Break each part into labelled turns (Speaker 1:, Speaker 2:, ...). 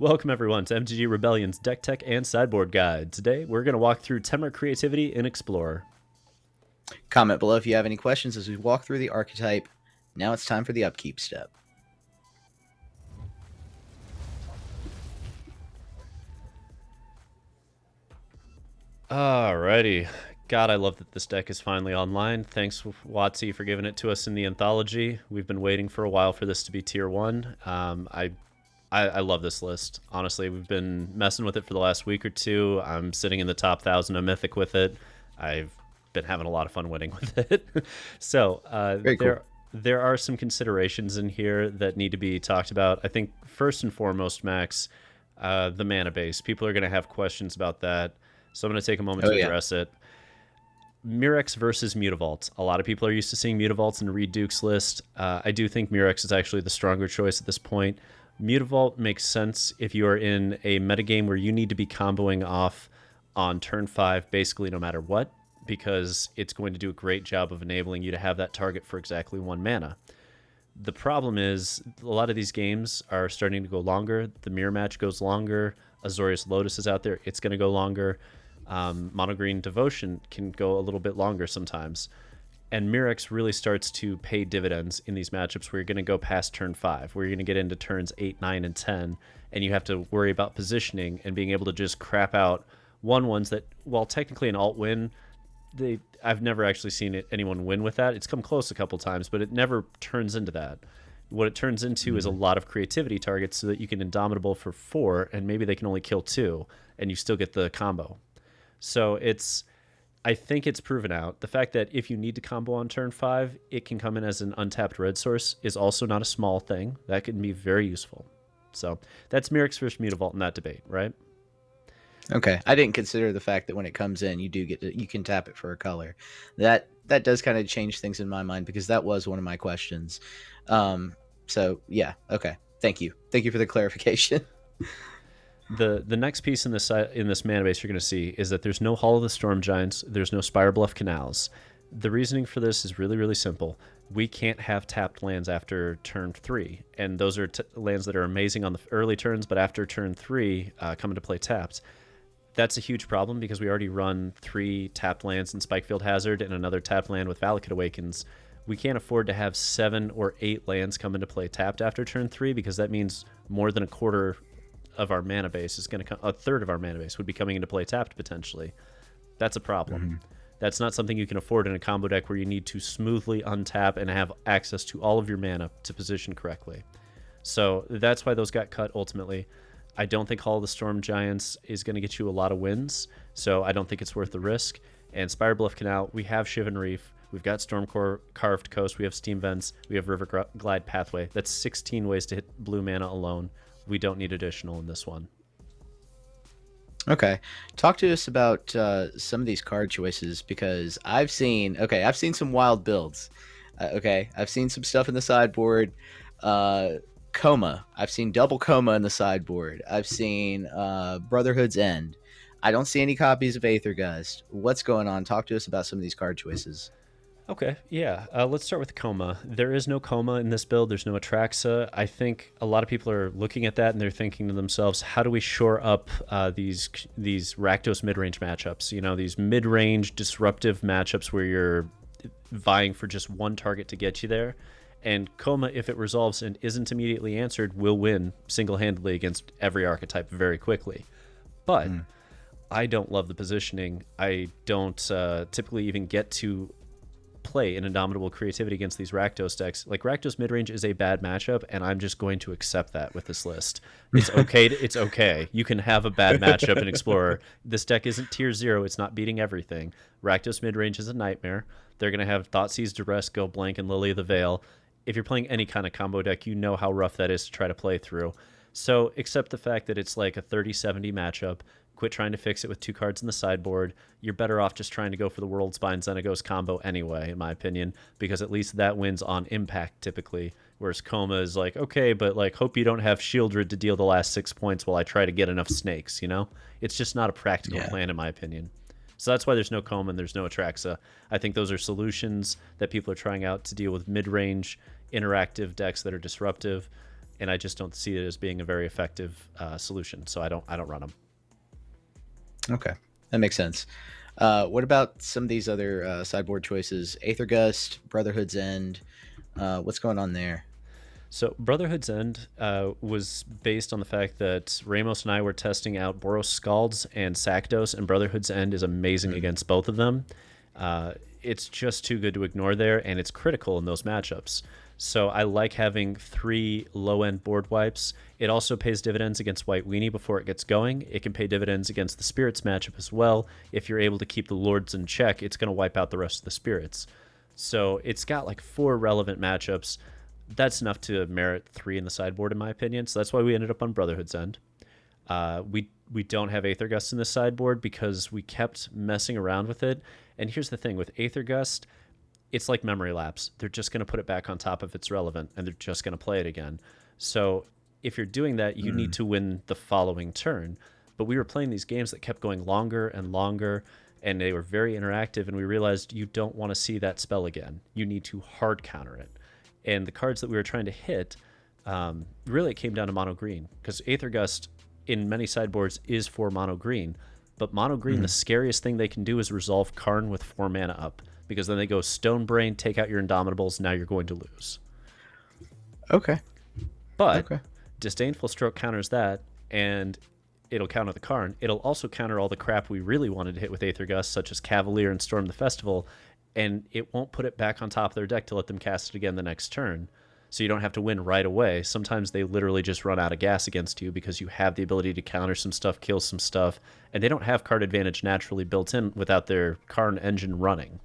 Speaker 1: Welcome everyone to MTG Rebellion's Deck Tech and Sideboard Guide. Today we're going to walk through Temur Creativity in Explorer.
Speaker 2: Comment below if you have any questions as we walk through the archetype. Now it's time for the upkeep step.
Speaker 1: Alrighty. God, I love that this deck is finally online. Thanks, WotC, for giving it to us in the anthology. We've been waiting for a while for this to be Tier 1. I love this list. Honestly, we've been messing with it for the last week or two. I'm sitting in the top 1,000 of Mythic with it. I've been having a lot of fun winning with it. So there are some considerations in here that need to be talked about. I think first and foremost, Max, the mana base. People are going to have questions about that. So I'm going to take a moment to address it. Murex versus Mutavault. A lot of people are used to seeing Mutavaults in Reed Duke's list. I do think Murex is actually the stronger choice at this point. Mutavault makes sense if you are in a metagame where you need to be comboing off on turn 5 basically no matter what, because it's going to do a great job of enabling you to have that target for exactly 1 mana. The problem is a lot of these games are starting to go longer. The mirror match goes longer. Azorius Lotus is out there. It's going to go longer. Mono Green Devotion can go a little bit longer sometimes. And Murex really starts to pay dividends in these matchups where you're going to go past turn 5, where you're going to get into turns 8, 9, and 10, and you have to worry about positioning and being able to just crap out 1/1s that, while technically an alt win, I've never actually seen anyone win with that. It's come close a couple times, but it never turns into that. What it turns into is a lot of creativity targets so that you can Indomitable for 4, and maybe they can only kill 2, and you still get the combo. So I think it's proven out. The fact that if you need to combo on turn 5, it can come in as an untapped red source is also not a small thing. That can be very useful. So that's Murex versus Mutavault in that debate, right?
Speaker 2: Okay, I didn't consider the fact that when it comes in, you can tap it for a color. That does kind of change things in my mind because that was one of my questions. So yeah, okay. Thank you for the clarification.
Speaker 1: The next piece in this mana base you're going to see is that there's no Hall of the Storm Giants, there's no Spire Bluff Canals. The reasoning for this is really, really simple. We can't have tapped lands after turn 3, and those are lands that are amazing on the early turns, but after turn 3 come into play tapped. That's a huge problem because we already run 3 tapped lands in Spikefield Hazard and another tapped land with Valakut Awakens. We can't afford to have 7 or 8 lands come into play tapped after turn 3 because that means more than a quarter of our mana base is going to come, a third of our mana base would be coming into play tapped potentially. That's a problem. That's not something you can afford in a combo deck where you need to smoothly untap and have access to all of your mana to position correctly. So that's why those got cut ultimately. I don't think Hall of the Storm Giants is going to get you a lot of wins, so I don't think it's worth the risk. And Spire Bluff Canal, we have Shivan Reef, we've got Stormcore Carved Coast, we have Steam Vents, we have River Glide Pathway. That's 16 ways to hit blue mana alone. We don't need additional in this one.
Speaker 2: Okay, talk to us about some of these card choices because I've seen some wild builds. I've seen some stuff in the sideboard. Coma. I've seen double Coma in the sideboard. I've seen Brotherhood's End. I don't see any copies of Aethergust. What's going on? Talk to us about some of these card choices.
Speaker 1: Okay, yeah. Let's start with Coma. There is no Coma in this build. There's no Atraxa. I think a lot of people are looking at that and they're thinking to themselves, how do we shore up these Rakdos mid-range matchups? You know, these mid-range disruptive matchups where you're vying for just one target to get you there. And Coma, if it resolves and isn't immediately answered, will win single-handedly against every archetype very quickly. But I don't love the positioning. I don't typically even get to play an Indomitable Creativity against these Rakdos decks. Like, Rakdos midrange is a bad matchup, and I'm just going to accept that with this list. It's okay. It's okay. You can have a bad matchup in Explorer. This deck isn't tier 0. It's not beating everything. Rakdos midrange is a nightmare. They're going to have Thoughtseize, Duress, Go Blank, and Lily of the Veil. If you're playing any kind of combo deck, you know how rough that is to try to play through. So accept the fact that it's like a 30-70 matchup. Quit trying to fix it with 2 cards in the sideboard. You're better off just trying to go for the Worldspine Xenagos combo anyway, in my opinion, because at least that wins on impact typically, whereas Coma is like, okay, but like, hope you don't have Shieldred to deal the last 6 points while I try to get enough snakes, you know? It's just not a practical plan, in my opinion. So that's why there's no Coma and there's no Atraxa. I think those are solutions that people are trying out to deal with mid-range interactive decks that are disruptive. and I just don't see it as being a very effective solution. So I don't run them.
Speaker 2: Okay, that makes sense. What about some of these other sideboard choices? Aethergust, Brotherhood's End. What's going on there?
Speaker 1: So Brotherhood's End was based on the fact that Ramos and I were testing out Boros Skalds and Sacdos, and Brotherhood's End is amazing against both of them. It's just too good to ignore there, and it's critical in those matchups. So I like having 3 low-end board wipes. It also pays dividends against White Weenie before it gets going. It can pay dividends against the Spirits matchup as well. If you're able to keep the Lords in check, it's going to wipe out the rest of the Spirits. So it's got like 4 relevant matchups. That's enough to merit 3 in the sideboard, in my opinion. So that's why we ended up on Brotherhood's End. We don't have Aethergust in the sideboard because we kept messing around with it. And here's the thing with Aethergust, it's like memory lapse. They're just going to put it back on top if it's relevant, and they're just going to play it again. So if you're doing that, you need to win the following turn. But we were playing these games that kept going longer and longer, and they were very interactive, and we realized you don't want to see that spell again. You need to hard counter it. And the cards that we were trying to hit, really it came down to mono green, because Aethergust in many sideboards is for mono green. But mono green, the scariest thing they can do is resolve Karn with 4 mana up, because then they go Stone Brain, take out your Indomitables, now you're going to lose.
Speaker 2: Okay.
Speaker 1: But Disdainful Stroke counters that, and it'll counter the Karn. It'll also counter all the crap we really wanted to hit with Aethergust, such as Cavalier and Storm the Festival, and it won't put it back on top of their deck to let them cast it again the next turn. So you don't have to win right away. Sometimes they literally just run out of gas against you because you have the ability to counter some stuff, kill some stuff, and they don't have card advantage naturally built in without their Karn engine running.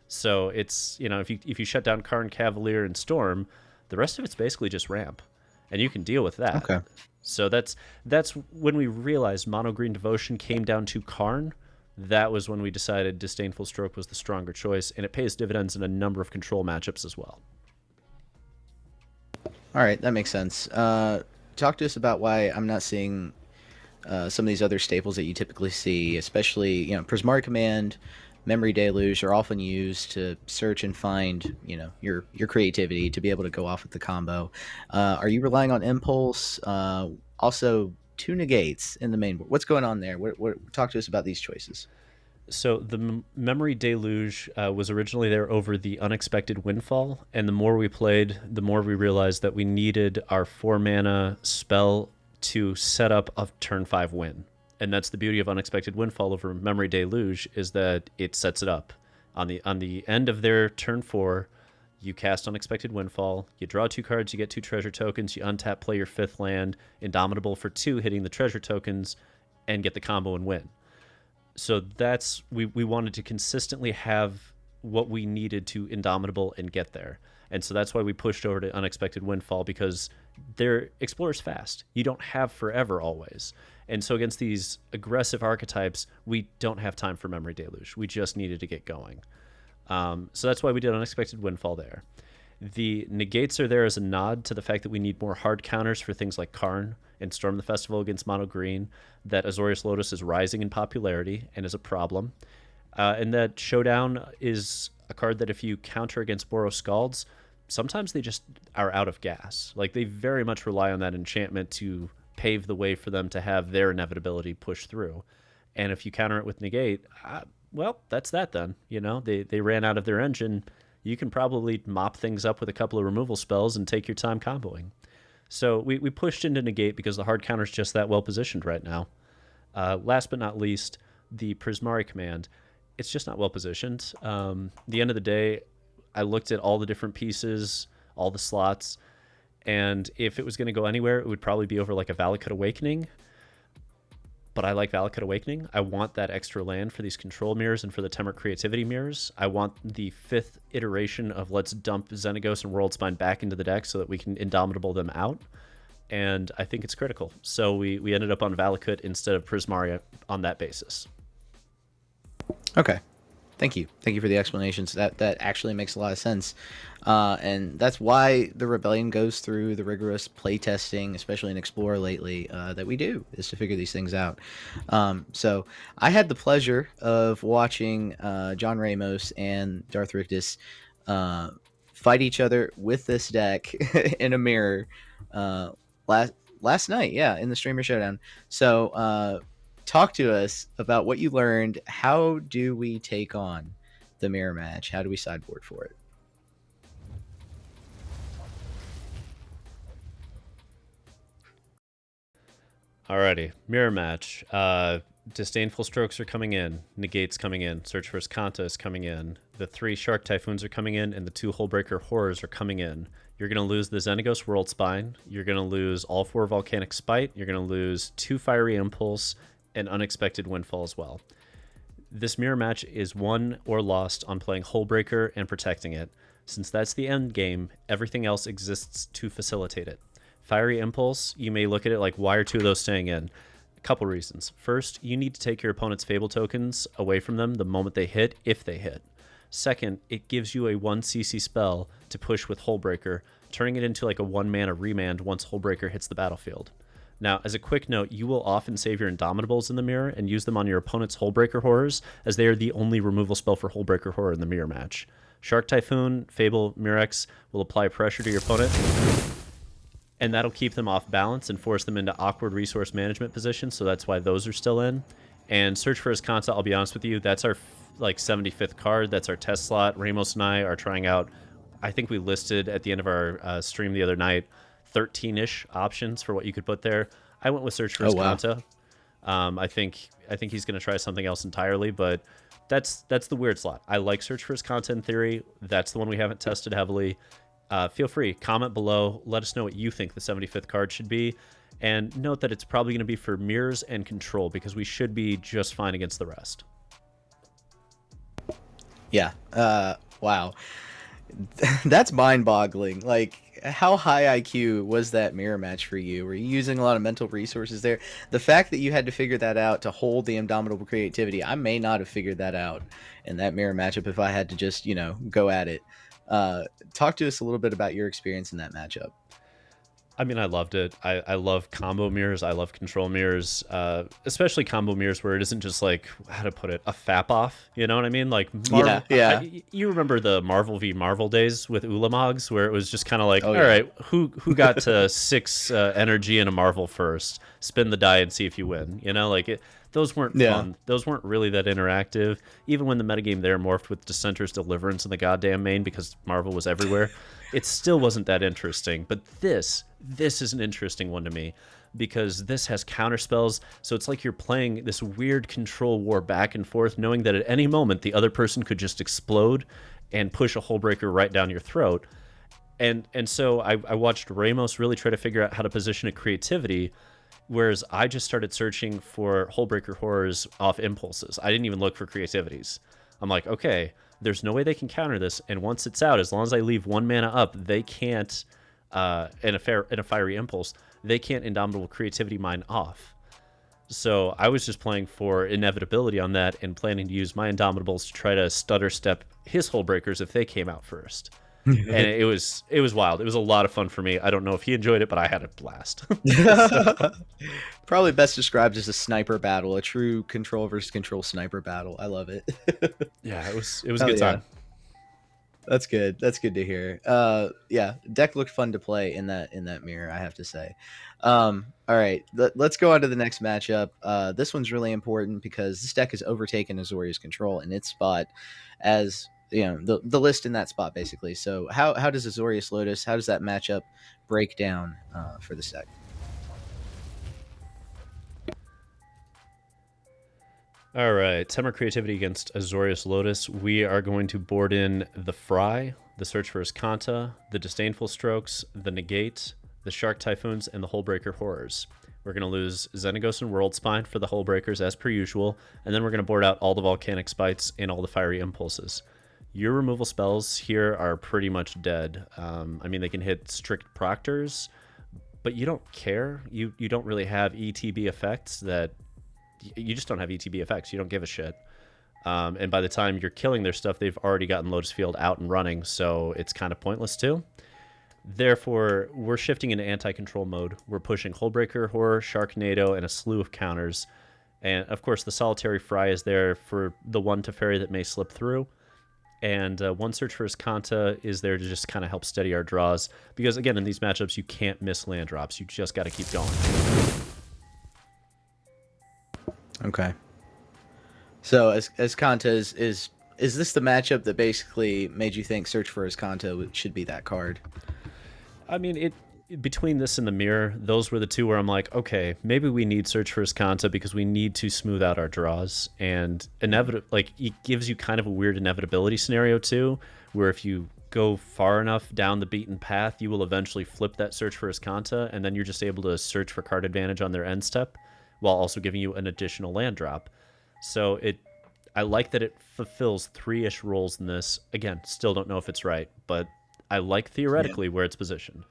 Speaker 1: So it's, if you shut down Karn, Cavalier, and Storm, the rest of it's basically just ramp, and you can deal with that.
Speaker 2: Okay.
Speaker 1: So that's when we realized Mono Green Devotion came down to Karn. That was when we decided Disdainful Stroke was the stronger choice, and it pays dividends in a number of control matchups as well.
Speaker 2: All right, that makes sense. Talk to us about why I'm not seeing some of these other staples that you typically see, especially, Prismari Command, Memory Deluge are often used to search and find, your creativity to be able to go off with the combo. Are you relying on Impulse? Also, 2 negates in the main board. What's going on there? Talk to us about these choices.
Speaker 1: So the Memory Deluge was originally there over the Unexpected Windfall, and the more we played, the more we realized that we needed our 4 mana spell to set up a turn 5 win. And that's the beauty of Unexpected Windfall over Memory Deluge, is that it sets it up. On the end of their turn 4, you cast Unexpected Windfall, you draw 2 cards, you get 2 treasure tokens, you untap, play your 5th land, Indomitable for 2, hitting the treasure tokens, and get the combo and win. So that's, we wanted to consistently have what we needed to Indomitable and get there. And so that's why we pushed over to Unexpected Windfall, because their Explorer's fast. You don't have forever always. And so against these aggressive archetypes, we don't have time for Memory Deluge. We just needed to get going. So that's why we did Unexpected Windfall there. The negates are there as a nod to the fact that we need more hard counters for things like Karn and Storm the Festival against Mono Green, that Azorius Lotus is rising in popularity and is a problem. And that Showdown is a card that if you counter against Boros Skalds, sometimes they just are out of gas. Like, they very much rely on that enchantment to pave the way for them to have their inevitability push through. And if you counter it with negate, well, that's that then. They ran out of their engine. You can probably mop things up with a couple of removal spells and take your time comboing. So we pushed into negate because the hard counter's just that well positioned right now. Last but not least, the Prismari Command. It's just not well positioned. The end of the day, I looked at all the different pieces, all the slots, and if it was going to go anywhere, it would probably be over like a Valakut Awakening. But I like Valakut Awakening. I want that extra land for these control mirrors and for the Temur Creativity mirrors. I want the 5th iteration of let's dump Xenagos and Worldspine back into the deck so that we can Indomitable them out. And I think it's critical. So we ended up on Valakut instead of Prismari on that basis.
Speaker 2: Okay. Thank you for the explanations. That actually makes a lot of sense, and that's why the Rebellion goes through the rigorous playtesting, especially in Explorer lately, that we do, is to figure these things out. So I had the pleasure of watching John Ramos and Darth Rictus fight each other with this deck in a mirror uh, last night, yeah, in the streamer showdown. So talk to us about what you learned. How do we take on the mirror match? How do we sideboard for it?
Speaker 1: Alrighty, mirror match. Disdainful Strokes are coming in. Negate's coming in. Search for Skanta is coming in. The 3 Shark Typhoons are coming in, and the 2 Hullbreaker Horrors are coming in. You're going to lose the Xenagos Worldspine. You're going to lose all 4 Volcanic Spite. You're going to lose 2 Fiery Impulse and Unexpected Windfall as well. This mirror match is won or lost on playing Hullbreaker and protecting it. Since that's the end game, everything else exists to facilitate it. Fiery Impulse, you may look at it like, why are 2 of those staying in? A couple reasons. First, you need to take your opponent's Fable tokens away from them the moment they hit, if they hit. Second, it gives you a 1 CC spell to push with Hullbreaker, turning it into like a 1 mana remand once Hullbreaker hits the battlefield. Now, as a quick note, you will often save your Indomitables in the mirror and use them on your opponent's Hullbreaker Horrors, as they are the only removal spell for Hullbreaker Horror in the mirror match. Shark Typhoon, Fable, Murex will apply pressure to your opponent, and that'll keep them off balance and force them into awkward resource management positions, so that's why those are still in. And Search for Azcanta, I'll be honest with you, that's our like 75th card. That's our test slot. Ramos and I are trying out, I think we listed at the end of our stream the other night, 13-ish options for what you could put there. I went with Search for Azcanta. Wow. I think he's going to try something else entirely, but that's the weird slot. I like Search for Azcanta in theory. That's the one we haven't tested heavily. Feel free, comment below, let us know what you think the 75th card should be, and note that it's probably going to be for mirrors and control, because we should be just fine against the rest.
Speaker 2: Yeah. Wow. That's mind-boggling. Like, how high IQ was that mirror match for you? Were you using a lot of mental resources there? The fact that you had to figure that out to hold the Indomitable Creativity, I may not have figured that out in that mirror matchup if I had to just, go at it. Talk to us a little bit about your experience in that matchup.
Speaker 1: I mean, I loved it. I love combo mirrors. I love control mirrors, especially combo mirrors where it isn't just like, how to put it, a fap off. You know what I mean? Like, Marvel,
Speaker 2: yeah.
Speaker 1: You remember the Marvel v Marvel days with Ulamogs, where it was just kind of like, all right, who got to 6 energy in a Marvel first? Spin the die and see if you win. You know, like those weren't fun. Those weren't really that interactive. Even when the metagame there morphed with Dissenter's Deliverance in the goddamn main because Marvel was everywhere, it still wasn't that interesting. But this is an interesting one to me because this has counter spells. So it's like you're playing this weird control war back and forth, knowing that at any moment the other person could just explode and push a Hullbreaker right down your throat. And so I watched Ramos really try to figure out how to position a creativity, whereas I just started searching for Hullbreaker Horrors off impulses. I didn't even look for creativities. I'm like, okay, there's no way they can counter this, and once it's out, as long as I leave 1 mana up, they can't, in a Fiery Impulse, they can't Indomitable Creativity mine off. So I was just playing for inevitability on that and planning to use my Indomitables to try to stutter step his Hullbreakers if they came out first. And it was wild. It was a lot of fun for me. I don't know if he enjoyed it, but I had a blast.
Speaker 2: Probably best described as a sniper battle, a true control versus control sniper battle. I love it.
Speaker 1: Yeah, it was a good time.
Speaker 2: That's good. That's good to hear. Yeah, deck looked fun to play in that mirror, I have to say. All right, let's go on to the next matchup. This one's really important because this deck has overtaken Azorius Control in its spot as the list in that spot basically. So how does Azorius Lotus, how does that matchup break down for this deck?
Speaker 1: All right, Temur Creativity against Azorius Lotus. We are going to board in the Fry, the Search for Azcanta, the Disdainful Strokes, the Negate, the Shark Typhoons, and the Hullbreaker Horrors. We're going to lose Xenagos and Worldspine for the Hullbreakers as per usual, and then we're going to board out all the Volcanic Spites and all the Fiery Impulses. Your removal spells here are pretty much dead. I mean, they can hit Strict Proctors, but you don't care. You don't really have ETB effects that... You just don't have ETB effects. You don't give a shit. And by the time you're killing their stuff, they've already gotten Lotus Field out and running, so it's kind of pointless too. Therefore, we're shifting into anti-control mode. We're pushing Hullbreaker, Horror, Sharknado, and a slew of counters. And of course, the Solitary Fry is there for the one Teferi that may slip through. And one Search for Kanta is there to just kind of help steady our draws. Because, again, in these matchups, you can't miss land drops. You just got to keep going.
Speaker 2: Okay. So, as Kanta is this the matchup that basically made you think Search for Kanta should be that card?
Speaker 1: I mean, between this and the mirror, those were the two where I'm like, okay, maybe we need Search for Kanta because we need to smooth out our draws. And like, it gives you kind of a weird inevitability scenario too, where if you go far enough down the beaten path, you will eventually flip that Search for Kanta, and then you're just able to search for card advantage on their end step, while also giving you an additional land drop. So I like that it fulfills 3-ish roles in this. Again, still don't know if it's right, but I like theoretically where it's positioned.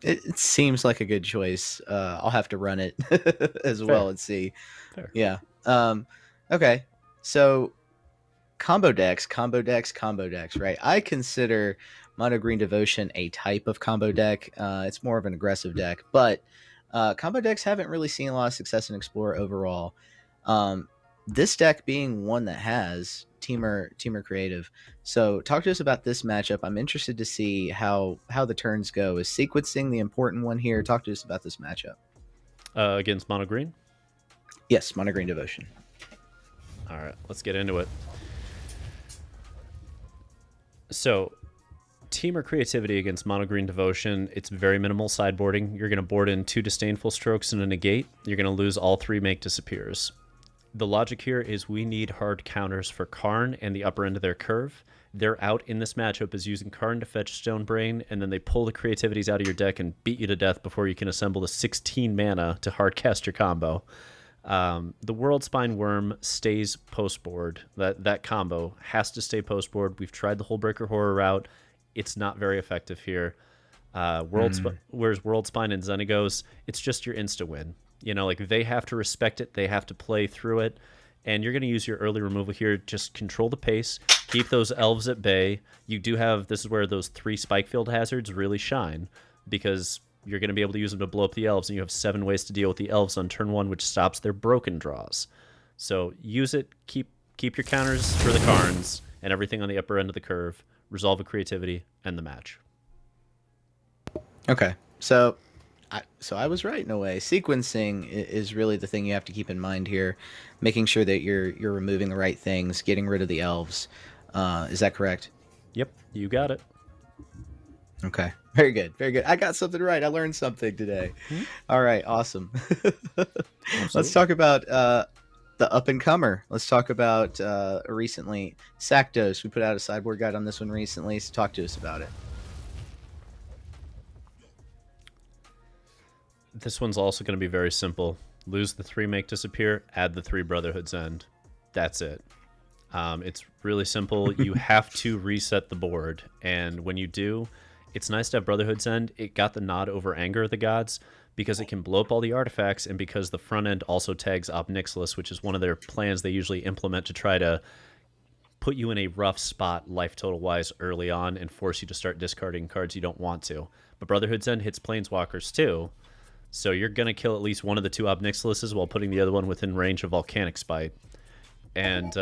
Speaker 2: It seems like a good choice. I'll have to run it as well and see.
Speaker 1: Fair.
Speaker 2: Yeah. Okay. So combo decks, right? I consider Mono Green Devotion a type of combo deck. It's more of an aggressive deck, but combo decks haven't really seen a lot of success in Explorer overall. This deck being one that has Temur Creative. So talk to us about this matchup. I'm interested to see how the turns go. Is sequencing the important one here? Talk to us about this matchup.
Speaker 1: Against Mono Green?
Speaker 2: Yes, Mono Green Devotion.
Speaker 1: All right, let's get into it. So, Temur Creativity against Mono Green Devotion, it's very minimal sideboarding. You're going to board in 2 Disdainful Strokes and a Negate. You're going to lose all 3 Make Disappears. The logic here is we need hard counters for Karn and the upper end of their curve. Their out in this matchup is using Karn to fetch Stone Brain, and then they pull the creativities out of your deck and beat you to death before you can assemble the 16 mana to hardcast your combo. The Worldspine Wurm stays post board. That combo has to stay post board. We've tried the Hullbreaker Horror route. It's not very effective here. Whereas Worldspine and Xenagos, it's just your insta win. You know, like, they have to respect it. They have to play through it. And you're going to use your early removal here. Just control the pace. Keep those elves at bay. You do have... This is where those 3 Spikefield Hazards really shine, because you're going to be able to use them to blow up the elves, and you have 7 ways to deal with the elves on turn 1, which stops their broken draws. So use it. Keep your counters for the Karns and everything on the upper end of the curve. Resolve a creativity, end the match.
Speaker 2: Okay. So I was right in a way. Sequencing is really the thing you have to keep in mind here, making sure that you're removing the right things, getting rid of the elves. Is that correct?
Speaker 1: Yep, you got it.
Speaker 2: Okay, very good, very good. I got something right. I learned something today. Mm-hmm. All right, awesome. Let's talk about the up and comer. Let's talk about recently Sacdos. We put out a sideboard guide on this one recently. So talk to us about it.
Speaker 1: This one's also going to be very simple. Lose the 3 Make Disappear, add the 3 Brotherhood's End. That's it. It's really simple. You have to reset the board, and when you do, it's nice to have Brotherhood's End. It got the nod over Anger of the Gods because it can blow up all the artifacts, and because the front end also tags Ob Nixilis, which is one of their plans they usually implement to try to put you in a rough spot life total-wise early on and force you to start discarding cards you don't want to. But Brotherhood's End hits Planeswalkers too, so you're going to kill at least one of the 2 Ob Nixilises while putting the other one within range of Volcanic Spite. And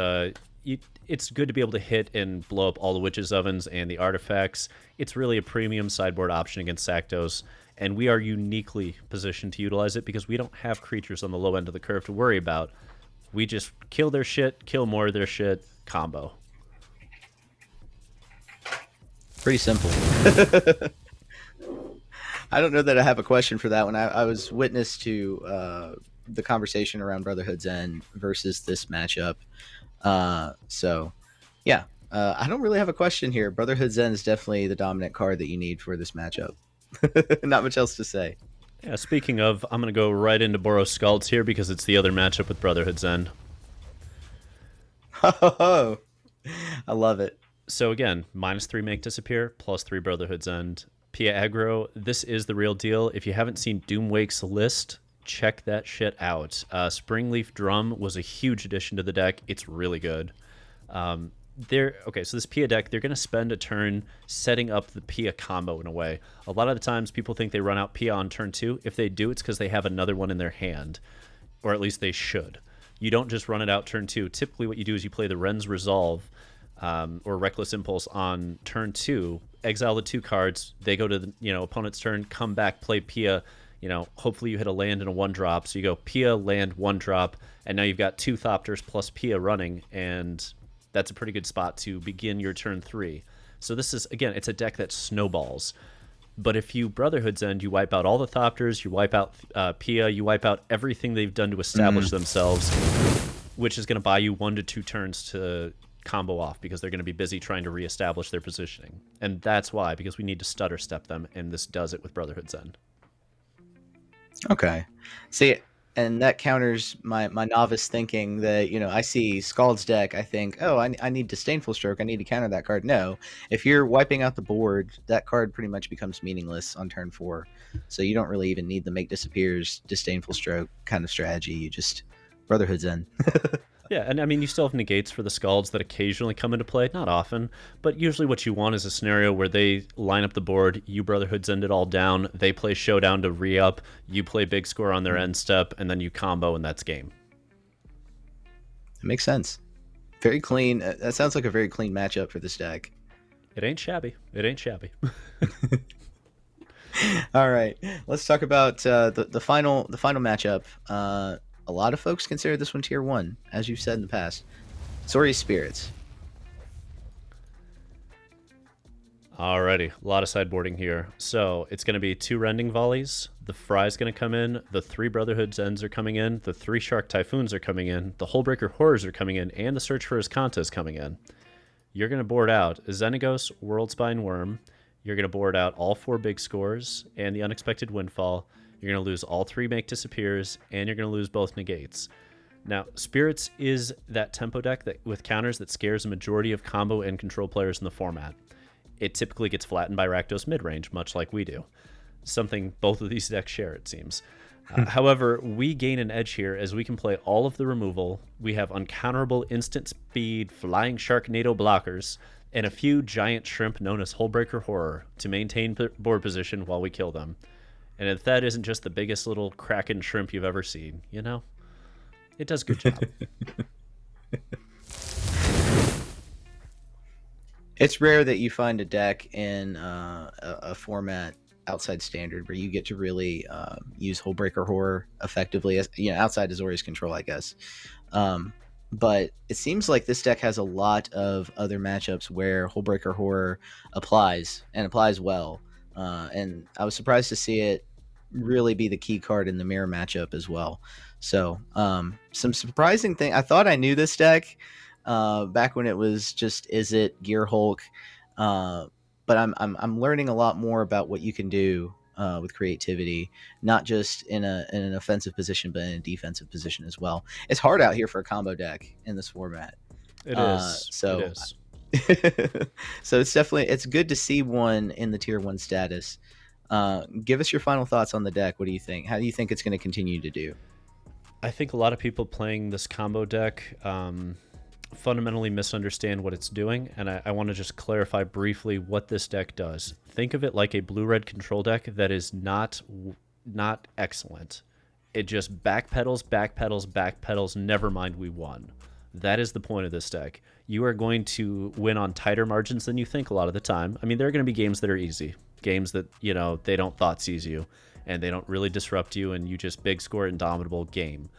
Speaker 1: it's good to be able to hit and blow up all the Witches' Ovens and the artifacts. It's really a premium sideboard option against Sacdos, and we are uniquely positioned to utilize it because we don't have creatures on the low end of the curve to worry about. We just kill their shit, kill more of their shit, combo.
Speaker 2: Pretty simple. I don't know that I have a question for that one. I was witness to the conversation around Brotherhood's End versus this matchup. So, yeah, I don't really have a question here. Brotherhood's End is definitely the dominant card that you need for this matchup. Not much else to say.
Speaker 1: Yeah, speaking of, I'm going to go right into Boros Skalds here because it's the other matchup with Brotherhood's End.
Speaker 2: Oh, I love it.
Speaker 1: So again, -3 Make Disappear, +3 Brotherhood's End. Pia aggro, this is the real deal. If you haven't seen Doomwake's list, check that shit out. Springleaf Drum was a huge addition to the deck. It's really good. Okay, so this Pia deck, they're going to spend a turn setting up the Pia combo in a way. A lot of the times people think they run out Pia on turn 2. If they do, it's because they have another one in their hand, or at least they should. You don't just run it out turn 2. Typically what you do is you play the Ren's Resolve, or Reckless Impulse on turn 2, exile the 2 cards, they go to the opponent's turn, come back, play Pia, hopefully you hit a land and a 1-drop, so you go Pia, land, 1-drop, and now you've got 2 Thopters plus Pia running, and that's a pretty good spot to begin your turn 3. So this is, again, it's a deck that snowballs. But if you Brotherhood's End, you wipe out all the Thopters, you wipe out Pia, you wipe out everything they've done to establish themselves, which is going to buy you 1 to 2 turns to combo off, because they're going to be busy trying to reestablish their positioning. And that's why, because we need to stutter step them, and this does it with Brotherhood's End.
Speaker 2: Okay. See, and that counters my novice thinking that, I see Scald's deck, I think, oh, I need Disdainful Stroke, I need to counter that card. No, if you're wiping out the board, that card pretty much becomes meaningless on turn 4. So you don't really even need the Make Disappears, Disdainful Stroke kind of strategy. You just Brotherhood's End.
Speaker 1: Yeah, and I mean, you still have negates for the Skalds that occasionally come into play, not often, but usually what you want is a scenario where they line up the board, you Brotherhood's End it all down, they play Showdown to re-up, you play Big Score on their end step, and then you combo, and that's game.
Speaker 2: It makes sense. Very clean. That sounds like a very clean matchup for this deck.
Speaker 1: It ain't shabby. It ain't shabby.
Speaker 2: All right, let's talk about the final matchup. A lot of folks consider this one tier 1, as you've said in the past. Zori's Spirits.
Speaker 1: Alrighty, a lot of sideboarding here. So it's going to be 2 Rending Volleys, the Fry's going to come in, the 3 Brotherhood's Ends are coming in, the 3 Shark Typhoons are coming in, the Hullbreaker Horrors are coming in, and the Search for Azcanta is coming in. You're going to board out Xenagos, Worldspine Wurm. You're going to board out all 4 Big Scores and the Unexpected Windfall. You're going to lose all 3 Make Disappears, and you're going to lose both Negates. Now, Spirits is that tempo deck that with counters that scares a majority of combo and control players in the format. It typically gets flattened by Rakdos midrange, much like we do. Something both of these decks share, it seems. However, we gain an edge here as we can play all of the removal. We have uncounterable instant speed, flying Sharknado blockers, and a few giant shrimp known as Hullbreaker Horror to maintain board position while we kill them. And if that isn't just the biggest little kraken shrimp you've ever seen, it does a good job.
Speaker 2: It's rare that you find a deck in a format outside Standard where you get to really use Hullbreaker Horror effectively, as outside of Zori's control, I guess. But it seems like this deck has a lot of other matchups where Hullbreaker Horror applies, and applies well. And I was surprised to see it really be the key card in the mirror matchup as well. So some surprising thing. I thought I knew this deck back when it was just Izzet, Gear Hulk, but I'm learning a lot more about what you can do with creativity, not just in an offensive position, but in a defensive position as well. It's hard out here for a combo deck in this format.
Speaker 1: It is.
Speaker 2: So
Speaker 1: it is.
Speaker 2: So it's good to see one in the tier 1 status. Give us your final thoughts on the deck. What do you think? How do you think it's going to continue to do?
Speaker 1: I think a lot of people playing this combo deck fundamentally misunderstand what it's doing, and I want to just clarify briefly what this deck does. Think of it like a blue-red control deck that is not excellent. It just backpedals, never mind, we won. That is the point of this deck. You are going to win on tighter margins than you think a lot of the time. I mean, there are going to be games that are easy. Games that, they don't thought seize you, and they don't really disrupt you, and you just big score indomitable game.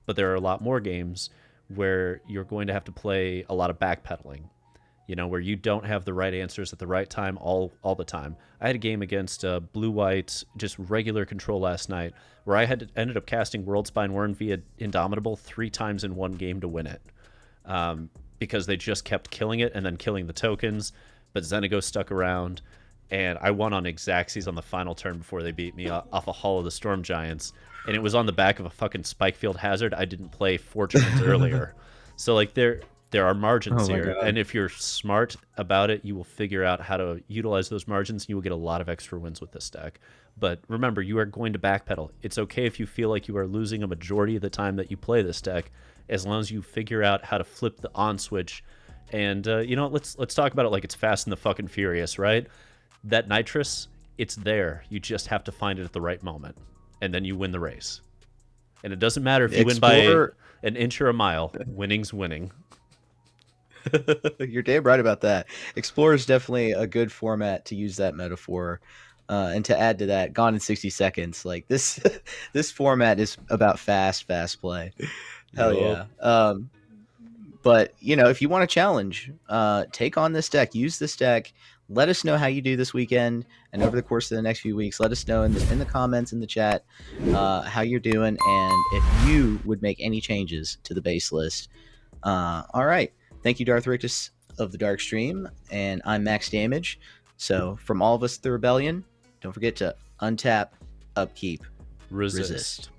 Speaker 1: But there are a lot more games where you're going to have to play a lot of backpedaling, where you don't have the right answers at the right time all the time. I had a game against blue-white, just regular control last night, where I ended up casting Worldspine Wurm via Indomitable 3 times in one game to win it, because they just kept killing it and then killing the tokens, but Xenagos stuck around, and I won on Xaxes on the final turn before they beat me off a Hall of the Storm Giants. And it was on the back of a fucking Spikefield Hazard I didn't play 4 turns earlier. So, there are margins here.
Speaker 2: God.
Speaker 1: And if you're smart about it, you will figure out how to utilize those margins, and you will get a lot of extra wins with this deck. But remember, you are going to backpedal. It's okay if you feel like you are losing a majority of the time that you play this deck, as long as you figure out how to flip the on switch. And, let's talk about it like it's Fast and the fucking Furious, right? That nitrous, it's there. You just have to find it at the right moment, and then you win the race. And it doesn't matter if you win by an inch or a mile. Winning's winning.
Speaker 2: You're damn right about that. Explorer is definitely a good format to use that metaphor. And to add to that, Gone in 60 Seconds. Like this, this format is about fast play. Hell
Speaker 1: Yup.
Speaker 2: yeah. But if you want to challenge, take on this deck, use this deck. Let us know how you do this weekend and over the course of the next few weeks. Let us know in the comments in the chat how you're doing and if you would make any changes to the base list. All right. Thank you, Darth Rictus of the Dark Stream, and I'm Max Damage. So from all of us at the Rebellion, don't forget to untap, upkeep,
Speaker 1: Resist.
Speaker 2: resist.